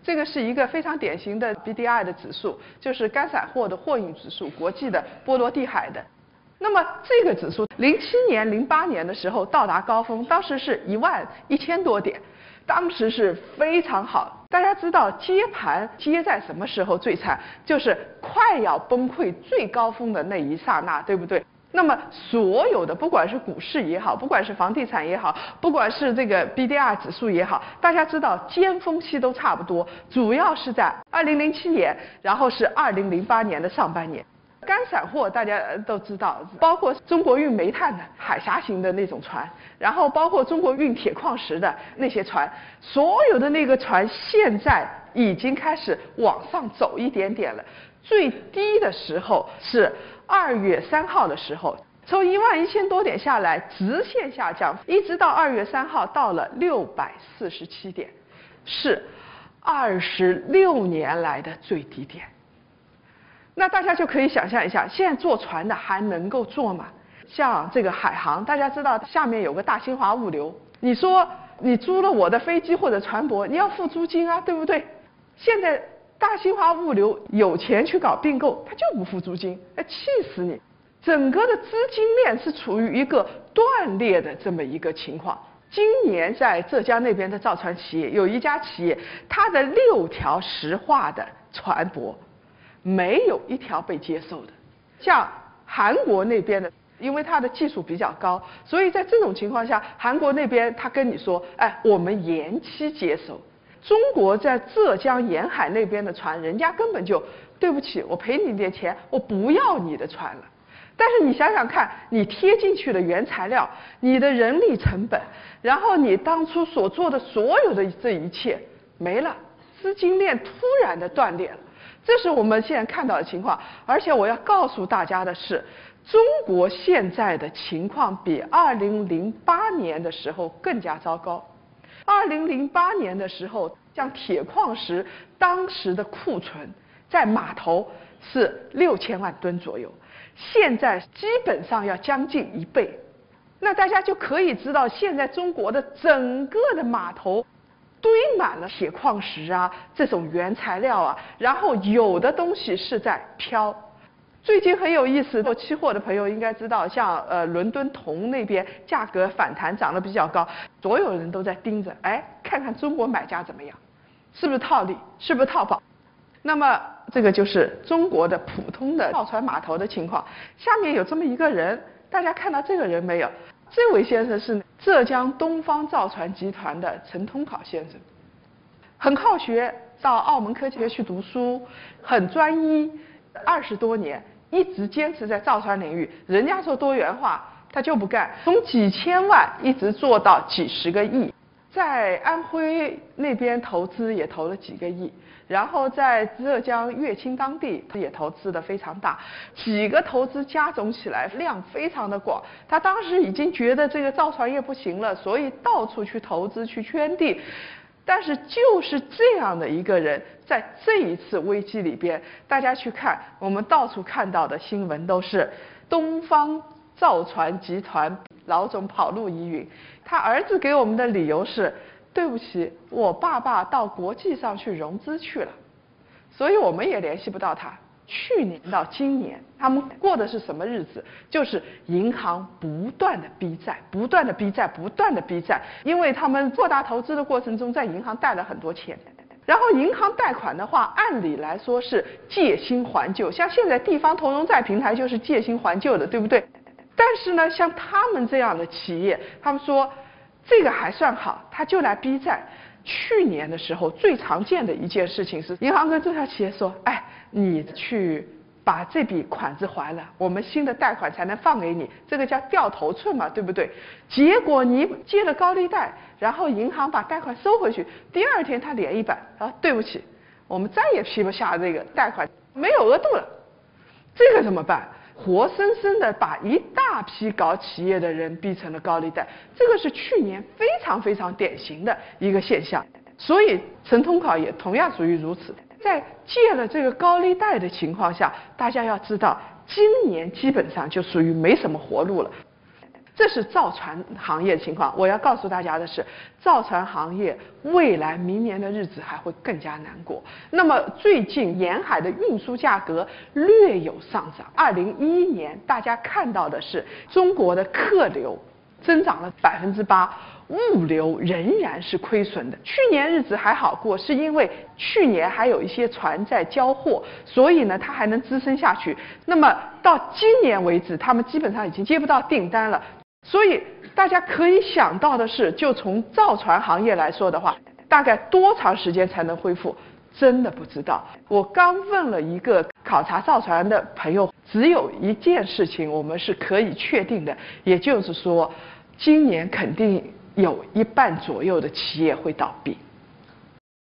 这个是一个非常典型的 BDI 的指数，就是干散货的货运指数，国际的波罗的海的。那么这个指数07年、08年的时候到达高峰，当时是11000多点，当时是非常好。大家知道接盘接在什么时候最惨？就是快要崩溃最高峰的那一刹那，对不对？那么所有的不管是股市也好，不管是房地产也好，不管是这个 BDI 指数也好，大家知道尖峰期都差不多，主要是在2007年，然后是2008年的上半年。干散货大家都知道，包括中国运煤炭的海峡型的那种船，然后包括中国运铁矿石的那些船，所有的那个船现在已经开始往上走一点点了。最低的时候是2月3号的时候，从11000多点下来，直线下降，一直到2月3号到了647点，是26年来的最低点。那大家就可以想象一下，现在坐船的还能够坐吗？像这个海航，大家知道下面有个大新华物流，你说你租了我的飞机或者船舶，你要付租金啊，对不对？现在大新华物流有钱去搞并购，他就不付租金，气死你！整个的资金链是处于一个断裂的这么一个情况。今年在浙江那边的造船企业有一家企业，它的6条石化的船舶没有一条被接受的。像韩国那边的，因为它的技术比较高，所以在这种情况下，韩国那边他跟你说，我们延期接收。中国在浙江沿海那边的船，人家根本就对不起，我赔你点钱，我不要你的船了。但是你想想看，你贴进去的原材料，你的人力成本，然后你当初所做的所有的这一切没了，资金链突然的断裂了。这是我们现在看到的情况，而且我要告诉大家的是，中国现在的情况比2008年的时候更加糟糕。2008年的时候，像铁矿石当时的库存在码头是6000万吨左右，现在基本上要将近1倍。那大家就可以知道，现在中国的整个的码头堆满了铁矿石啊，这种原材料啊，然后有的东西是在飘。最近很有意思，做期货的朋友应该知道，像伦敦铜那边价格反弹涨得比较高，所有人都在盯着，看看中国买家怎么样，是不是套利，是不是套保。那么这个就是中国的普通的造船码头的情况。下面有这么一个人，大家看到这个人没有？这位先生是浙江东方造船集团的陈通考先生，很好学，到澳门科技学去读书，很专一，20多年一直坚持在造船领域。人家说多元化，他就不干，从几千万一直做到几十个亿，在安徽那边投资也投了几个亿，然后在浙江乐清当地也投资的非常大，几个投资加总起来量非常的广。他当时已经觉得这个造船业不行了，所以到处去投资去圈地。但是就是这样的一个人，在这一次危机里边，大家去看，我们到处看到的新闻都是东方造船集团老总跑路疑云。他儿子给我们的理由是，对不起，我爸爸到国际上去融资去了，所以我们也联系不到他。去年到今年，他们过的是什么日子？就是银行不断的逼债，不断的逼债，不断的逼债，因为他们扩大投资的过程中，在银行贷了很多钱。然后银行贷款的话，按理来说是借新还旧，像现在地方投融债平台就是借新还旧的，对不对？但是呢，像他们这样的企业，他们说这个还算好，他就来逼债。去年的时候，最常见的一件事情是，银行跟这家企业说，你去把这笔款子还了，我们新的贷款才能放给你，这个叫掉头寸嘛，对不对？结果你借了高利贷，然后银行把贷款收回去，第2天他脸一板，对不起，我们再也批不下这个贷款，没有额度了，这个怎么办？活生生的把一大批搞企业的人逼成了高利贷，这个是去年非常非常典型的一个现象。所以陈通考也同样属于如此。在借了这个高利贷的情况下，大家要知道，今年基本上就属于没什么活路了。这是造船行业的情况。我要告诉大家的是，造船行业未来明年的日子还会更加难过。那么最近沿海的运输价格略有上涨。2011年大家看到的是中国的客流增长了8%，物流仍然是亏损的。去年日子还好过，是因为去年还有一些船在交货，所以呢它还能支撑下去。那么到今年为止，他们基本上已经接不到订单了。所以大家可以想到的是，就从造船行业来说的话，大概多长时间才能恢复？真的不知道。我刚问了一个考察造船的朋友，只有一件事情我们是可以确定的，也就是说，今年肯定有1半左右的企业会倒闭。